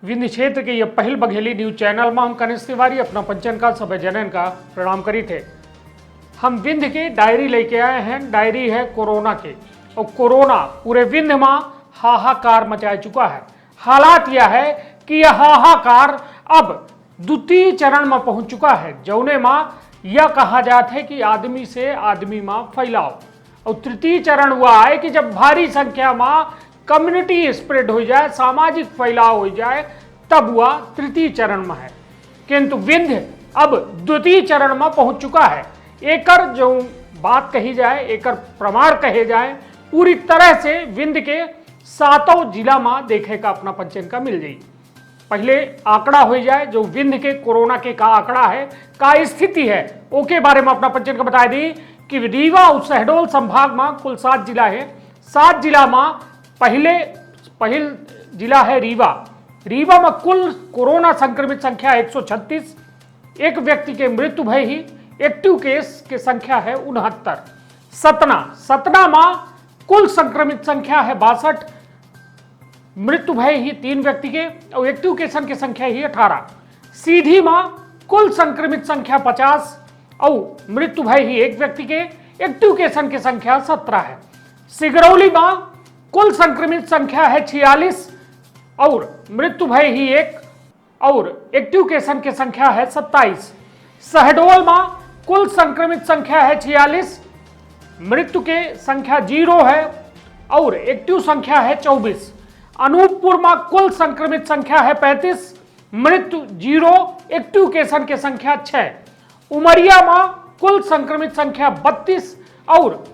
विंध्य क्षेत्र के ये पहल बघेली न्यूज चैनल में हम कनिष्ठ तिवारी अपना पंचन का सभी जनन का प्रणाम करी थे। हम विंध्य के डायरी लेके आए हैं। डायरी है कोरोना के, और कोरोना पूरे विंध्य में हाहाकार मचा चुका है। हालात यह है कि यह हाहाकार अब द्वितीय चरण में पहुंच चुका है, जौने में यह कहा जाता है कि आदमी से आदमी में फैलाव, और तृतीय चरण हुआ है कि जब भारी संख्या में कम्युनिटी स्प्रेड हो जाए, सामाजिक फैलाव हो जाए, तब वह तृतीय चरण में है। किंतु विंध्य अब द्वितीय चरण में पहुंच चुका है। एकर जो बात कही जाए, एकर प्रमाण कहे जाए, पूरी तरह से विंध्य के 7 जिला में देखे का अपना पंचन का मिल जाए। पहले आंकड़ा हो जाए जो विंध्य के कोरोना के का आंकड़ा है, का स्थिति है, ओके बारे में अपना पंचन का बता दी कि रीवा और शहडोल संभाग में कुल 7 जिला है। 7 जिला में पहल जिला है रीवा। रीवा में कुल कोरोना संक्रमित संख्या 136, एक व्यक्ति के मृत्यु भय ही, एक्टिव केस की संख्या है 69। सतना में कुल संक्रमित संख्या है 62, मृत्यु भय ही 3 व्यक्ति के, और एक्टिव केसन की संख्या ही 18। सीधी में कुल संक्रमित संख्या 50 और मृत्यु भय ही 1 व्यक्ति के, एक्टिव केसन की संख्या 17 है। सिगरौली में कुल संक्रमित संख्या है 46 और मृत्यु भय ही 1 और एक्टिव केसन की संख्या है 27। शहडोल में कुल संक्रमित संख्या है 46, मृत्यु के संख्या 0 है और एक्टिव संख्या है 24। अनूपपुर में कुल संक्रमित संख्या है 35, मृत्यु 0, एक्टिव केसन की संख्या 6। उमरिया में कुल संक्रमित संख्या 32 और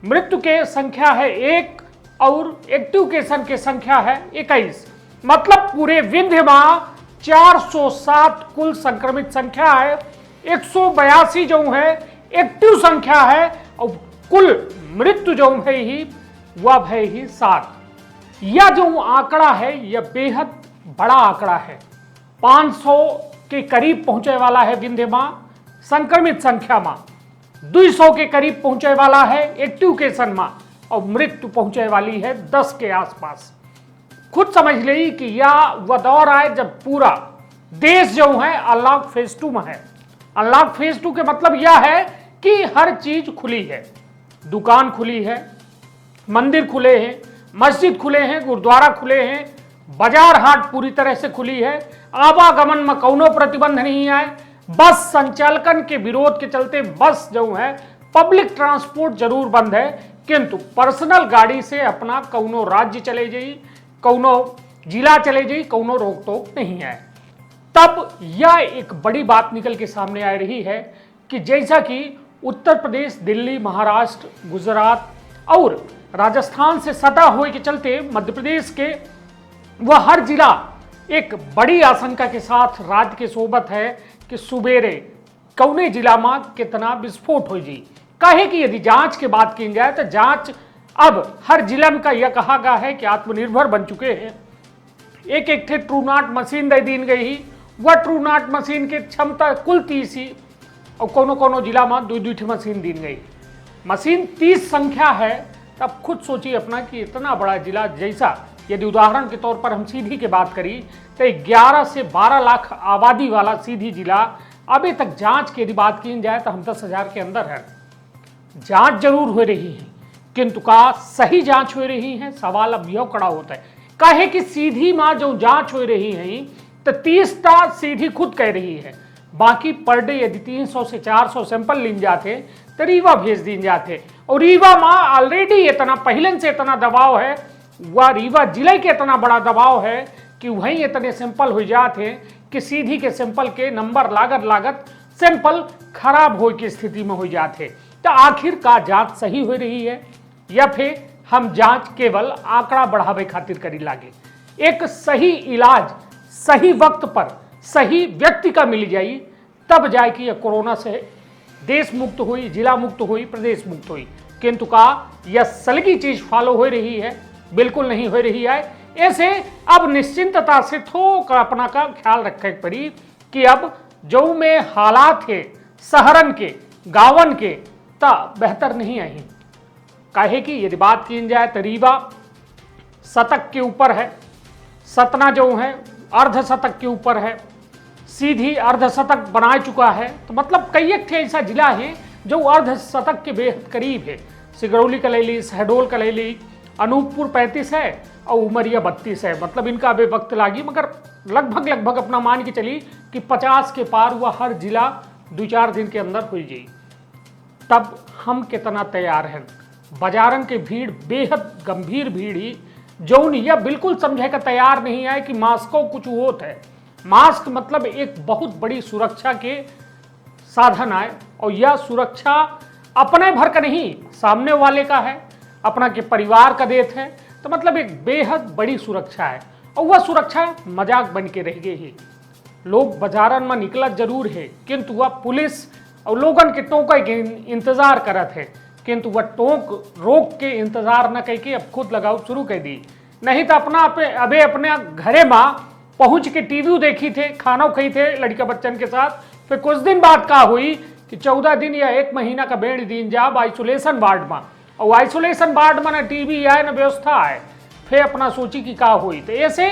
मृत्यु के संख्या है 1 और एक्टिव केसन की संख्या है 21। मतलब पूरे विंध्य में 407 कुल संक्रमित संख्या है, 182 जो है एक्टिव संख्या है, और कुल मृत्यु जो है ही वह है ही 7। यह जो आंकड़ा है यह बेहद बड़ा आंकड़ा है। 500 के करीब पहुंचे वाला है विंध्य में संक्रमित संख्या में, 200 के करीब पहुंचे वाला है एक्टिव केसन में, और मृत्यु पहुंचे वाली है 10 के आसपास। खुद समझ ली कि यह वह दौर आए जब पूरा देश जो है अनलॉक फेज 2 में है। अनलॉक फेज 2 के मतलब यह है कि हर चीज खुली है, दुकान खुली है, मंदिर खुले हैं, मस्जिद खुले हैं, गुरुद्वारा खुले हैं, बाजार हाट पूरी तरह से खुली है, आवागमन में कौनो प्रतिबंध नहीं है। बस संचालकन के विरोध के चलते बस जो है पब्लिक ट्रांसपोर्ट जरूर बंद है, किंतु पर्सनल गाड़ी से अपना कौनो राज्य चले जाई, कौनो जिला चले जाई, कौनो रोक टोक नहीं है। तब यह एक बड़ी बात निकल के सामने आ रही है कि जैसा कि उत्तर प्रदेश, दिल्ली, महाराष्ट्र, गुजरात और राजस्थान से सटा हुए के चलते मध्य प्रदेश के वह हर जिला एक बड़ी आशंका के साथ राज्य के सोबत है कि सुबेरे कौने जिला में कितना विस्फोट हो जी। कहे कि यदि जांच की बात की जाए तो जांच अब हर जिलन का यह कहा गया है कि आत्मनिर्भर बन चुके हैं। एक एक थे ट्रू नॉट मशीन दे दी गई, वह ट्रू नॉट मशीन की क्षमता कुल 30 ही, और कोनो जिला में 2-2 मशीन दी गई। मशीन 30 संख्या है, तब खुद सोचिए अपना कि इतना बड़ा जिला, जैसा यदि उदाहरण के तौर पर हम सीधी की बात करी तो 11 से 12 लाख आबादी वाला सीधी जिला, अभी तक जांच की यदि बात की जाए तो हम 10,000 के अंदर है। जांच जरूर हो रही है, किंतु का सही जांच हो रही है, सवाल अब यह खड़ा होता है। कहे कि सीधी मां जो जांच हो रही है तो 30टा सीधी खुद कह रही है, बाकी पर डे यदि 300 से 400 सैंपल लीन जाते तो रीवा भेज दी जाते, और रीवा मां ऑलरेडी इतना पहले से इतना दबाव है, वह रीवा जिले के इतना बड़ा दबाव है कि वहीं इतने सैंपल हो जाते कि सीधी के सैंपल के नंबर लागत सैंपल खराब हो की स्थिति में हो जाते। तो आखिर का जांच सही हो रही है या फिर हम जांच केवल आंकड़ा बढ़ावे खातिर करी लागे। एक सही इलाज सही वक्त पर सही व्यक्ति का मिल जाई, तब जाए कि यह कोरोना से देश मुक्त हुई, जिला मुक्त हुई, प्रदेश मुक्त हुई। किंतु का यह सलगी चीज फॉलो हो रही है, बिल्कुल नहीं हो रही है। ऐसे अब निश्चिंतता से थोड़ा अपना का ख्याल रखे पड़ी कि अब जो में हालात है शहरन के, गावन के, ता बेहतर नहीं आई। काहे कि यदि बात की जाए तो रीवा शतक के ऊपर है, सतना जो है अर्धशतक के ऊपर है, सीधी अर्धशतक बना चुका है। तो मतलब कई एक थे ऐसा जिला है जो अर्धशतक के बेहद करीब है। सिगरौली का ले ली, शहडोल का ले ली, अनूपपुर 35 है और उमरिया 32 है। मतलब इनका अभी वक्त लागी, मगर लगभग अपना मान के चली कि 50 के पार हुआ हर जिला 2-4 दिन के अंदर हो जाए। तब हम कितना तैयार हैं। बाजारन के भीड़ बेहद गंभीर भीड़ ही जौन यह बिल्कुल समझे का तैयार नहीं है कि मास्को कुछ होत है। मास्क मतलब एक बहुत बड़ी सुरक्षा के साधन आए, और यह सुरक्षा अपने भर का नहीं, सामने वाले का है, अपना के परिवार का देत है। तो मतलब एक बेहद बड़ी सुरक्षा है, और वह सुरक्षा मजाक बन के रह गई ही। लोग बाजारन में निकलत जरूर है, किंतु वह पुलिस और लोगन के टोंक के इंतजार करत है, किंतु वह टोंक रोक के इंतजार न करके अब खुद लगाओ शुरू कर दी। नहीं तो अपना अबे अपने घरे माँ पहुंच के टीवी देखी थे, खाना खाई थे लड़का बच्चन के साथ। फिर कुछ दिन बाद का हुई कि 14 दिन या 1 महीना का बेड दिन जाब आइसोलेशन वार्ड में, और आइसोलेशन वार्ड में ना टीवी आए ना व्यवस्था आए। फिर अपना सोची कि का हुई। तो ऐसे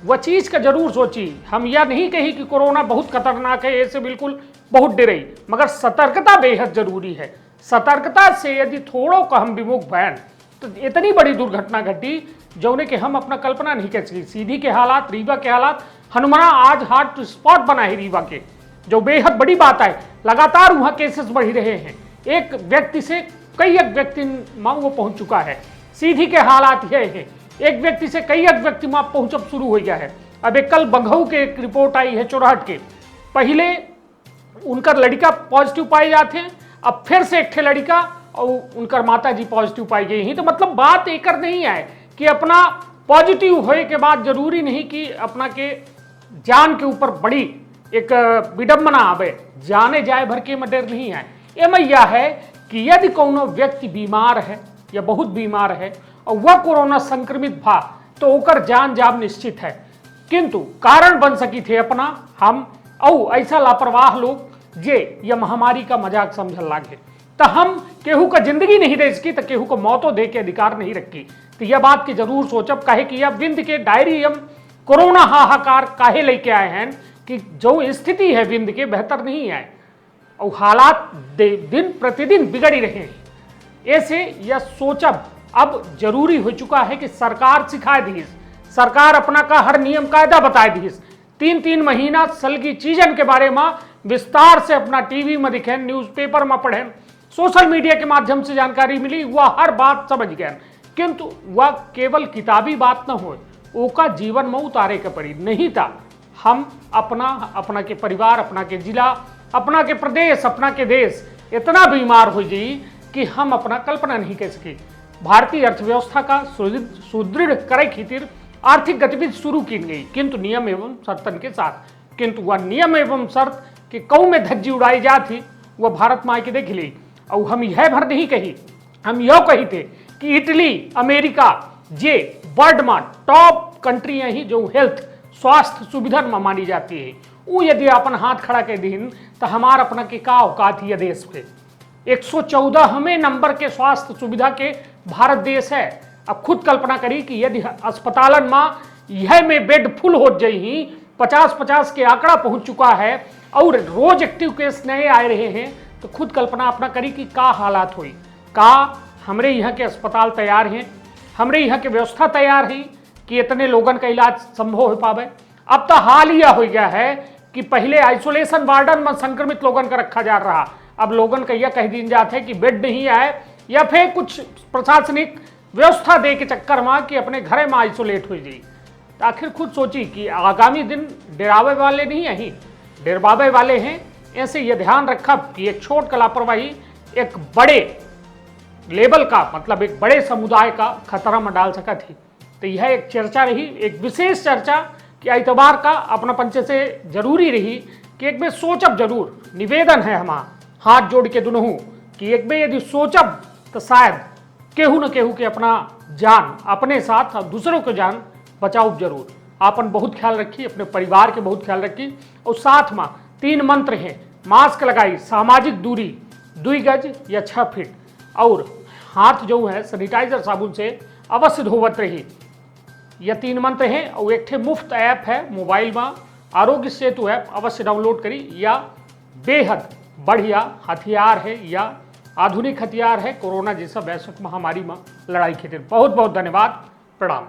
वह चीज़ का जरूर सोची। हम यह नहीं कही कि कोरोना बहुत खतरनाक है, ऐसे बिल्कुल बहुत डरे, मगर सतर्कता बेहद जरूरी है। सतर्कता से यदि थोड़ो का हम विमुख भैन तो इतनी बड़ी दुर्घटना घटी जो कि हम अपना कल्पना नहीं कर सकी। सीधी के हालात, रीवा के हालात, हनुमाना आज हॉट स्पॉट बना है रीवा के, जो बेहद बड़ी बात है। लगातार वहाँ केसेस बढ़ रहे हैं, एक व्यक्ति से कई एक व्यक्ति माँ वो पहुँच चुका है। सीधी के हालात यह है, एक व्यक्ति से कई एक व्यक्ति माँ पहुँच शुरू हो गया है। अब एक कल बघऊ के एक रिपोर्ट आई है चोरहट के, पहले उनका लड़का पॉजिटिव पाए जाते हैं, अब फिर से एक लड़का और उनकर माता जी पॉजिटिव पाई गई ही। तो मतलब बात एक नहीं है कि अपना पॉजिटिव होए के बाद जरूरी नहीं कि अपना के जान के ऊपर बड़ी एक विडंबना आवे, जाने जाए भर के में डर नहीं है। एम यह है कि यदि कोनो व्यक्ति बीमार है या बहुत बीमार है और वह कोरोना संक्रमित भा तो ओकर जान जाब निश्चित है, किंतु कारण बन सकी थे अपना हम और ऐसा लापरवाह लोग जे यह महामारी का मजाक समझ लागे। तो हम केहू का जिंदगी नहीं दे सकी तो केहू को मौतों दे के अधिकार नहीं रखी। तो यह बात की जरूर सोचब काहे कि यह विंध्य के डायरी हम कोरोना हाहाकार काहे लेके आए हैं कि जो स्थिति है विंध्य के बेहतर नहीं है और हालात दिन प्रतिदिन बिगड़ ही रहे हैं। ऐसे यह सोचब अब जरूरी हो चुका है कि सरकार सिखाए दी, सरकार अपना का हर नियम कायदा बताए दी। 3-3 महीना सल की चीजन के बारे में विस्तार से अपना टीवी में दिखे, न्यूज़पेपर में पढ़े, सोशल मीडिया के माध्यम से जानकारी मिली, वह हर बात समझ गए। किंतु वह केवल किताबी बात न हो, ओका जीवन में उतारे के पड़ी। नहीं था हम अपना के परिवार, अपना के जिला, अपना के प्रदेश, अपना के देश इतना बीमार हो जाई कि हम अपना कल्पना नहीं कर सके। भारतीय अर्थव्यवस्था का सुदृढ़ करे खातिर आर्थिक गतिविधि शुरू की गई, किंतु नियम एवं शर्तन के साथ। किंतु वह नियम एवं शर्त कि कौ में धज्जी उड़ाई जाती वह भारत माँ के देख ली। और हम यह भर नहीं कही, हम यह कही थे कि इटली, अमेरिका जे वर्ल्ड में टॉप कंट्री ही जो हेल्थ स्वास्थ्य सुविधा में मानी जाती है, वो यदि अपन हाथ खड़ा कर दिन तो हमार अपना के का औकात ही देश पे 114वें नंबर के स्वास्थ्य सुविधा के भारत देश है। अब खुद कल्पना करी कि यदि अस्पतालन में यह में बेड फुल हो जाई, 50-50 के आंकड़ा पहुंच चुका है और रोज एक्टिव केस नए आ रहे हैं, तो खुद कल्पना अपना करी कि का हालात हुई। का हमरे यहाँ के अस्पताल तैयार हैं, हमरे यहाँ के व्यवस्था तैयार है कि इतने लोगन का इलाज संभव हो पावे। अब तो हाल यह हो गया है कि पहले आइसोलेशन वार्डन में संक्रमित लोगन का रखा जा रहा, अब लोगन का यह कह दिन जाते हैं कि बेड नहीं आए या फिर कुछ प्रशासनिक व्यवस्था दे के चक्कर में कि अपने घरे में आइसोलेट हो जाए। तो आखिर खुद सोची कि आगामी दिन डरावे वाले नहीं यहीं डरवावे वाले हैं। ऐसे ये ध्यान रखा कि एक छोट का लापरवाही एक बड़े लेवल का मतलब एक बड़े समुदाय का खतरा में डाल सका थी। तो यह एक चर्चा रही, एक विशेष चर्चा कि इतवार का अपना पंचे से जरूरी रही कि एक बार सोचब जरूर। निवेदन है हमारा हाथ जोड़ के दुनहु कि एक बार यदि सोचब तो शायद केहू न केहू के अपना जान अपने साथ और दूसरों को जान बचाओ जरूर। आपन बहुत ख्याल रखी, अपने परिवार के बहुत ख्याल रखी, और साथ में 3 मंत्र हैं, मास्क लगाई, सामाजिक दूरी 2 गज या 6 फीट, और हाथ जो है सैनिटाइजर साबुन से अवश्य धोवत रही। ये 3 मंत्र हैं और एक ठे मुफ्त ऐप है मोबाइल में, आरोग्य सेतु ऐप अवश्य डाउनलोड करी। या बेहद बढ़िया हथियार है या आधुनिक हथियार है कोरोना जैसा वैश्विक महामारी में लड़ाई खातिर। बहुत बहुत धन्यवाद, प्रणाम।